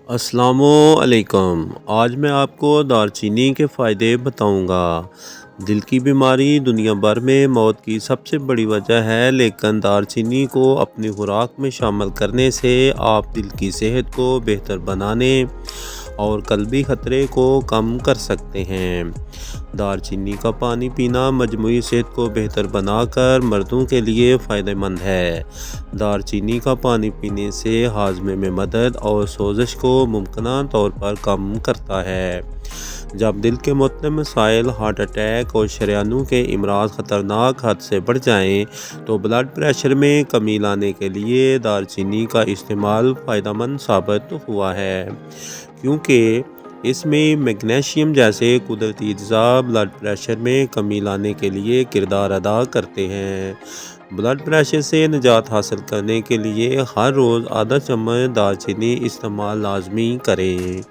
السلام علیکم۔ آج میں آپ کو دارچینی کے فائدے بتاؤں گا۔ دل کی بیماری دنیا بھر میں موت کی سب سے بڑی وجہ ہے، لیکن دارچینی کو اپنی خوراک میں شامل کرنے سے آپ دل کی صحت کو بہتر بنانے اور قلبی خطرے کو کم کر سکتے ہیں۔ دارچینی کا پانی پینا مجموعی صحت کو بہتر بنا کر مردوں کے لیے فائدہ مند ہے۔ دارچینی کا پانی پینے سے ہاضمے میں مدد اور سوزش کو ممکنہ طور پر کم کرتا ہے۔ جب دل کے متعدد مسائل، ہارٹ اٹیک اور شریانوں کے امراض خطرناک حد سے بڑھ جائیں تو بلڈ پریشر میں کمی لانے کے لیے دارچینی کا استعمال فائدہ مند ثابت ہوا ہے، کیونکہ اس میں میگنیشیم جیسے قدرتی اجزاء بلڈ پریشر میں کمی لانے کے لیے کردار ادا کرتے ہیں۔ بلڈ پریشر سے نجات حاصل کرنے کے لیے ہر روز آدھا چمچ دارچینی استعمال لازمی کریں۔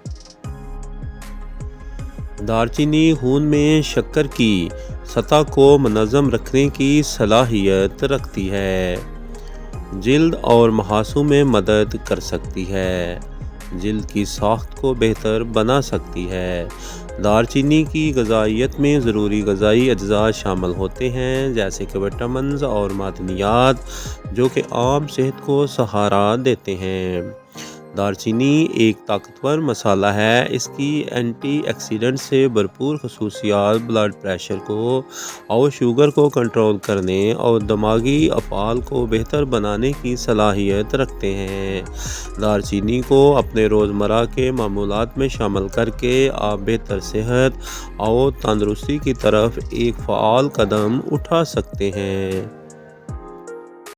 دارچینی خون میں شکر کی سطح کو منظم رکھنے کی صلاحیت رکھتی ہے۔ جلد اور مہاسوں میں مدد کر سکتی ہے۔ جلد کی ساخت کو بہتر بنا سکتی ہے۔ دارچینی کی غذائیت میں ضروری غذائی اجزاء شامل ہوتے ہیں، جیسے کہ وٹامنز اور معدنیات، جو کہ عام صحت کو سہارا دیتے ہیں۔ دارچینی ایک طاقتور مسالہ ہے۔ اس کی اینٹی آکسیڈنٹ سے بھرپور خصوصیات بلڈ پریشر کو اور شوگر کو کنٹرول کرنے اور دماغی افعال کو بہتر بنانے کی صلاحیت رکھتے ہیں۔ دارچینی کو اپنے روزمرہ کے معمولات میں شامل کر کے آپ بہتر صحت اور تندرستی کی طرف ایک فعال قدم اٹھا سکتے ہیں۔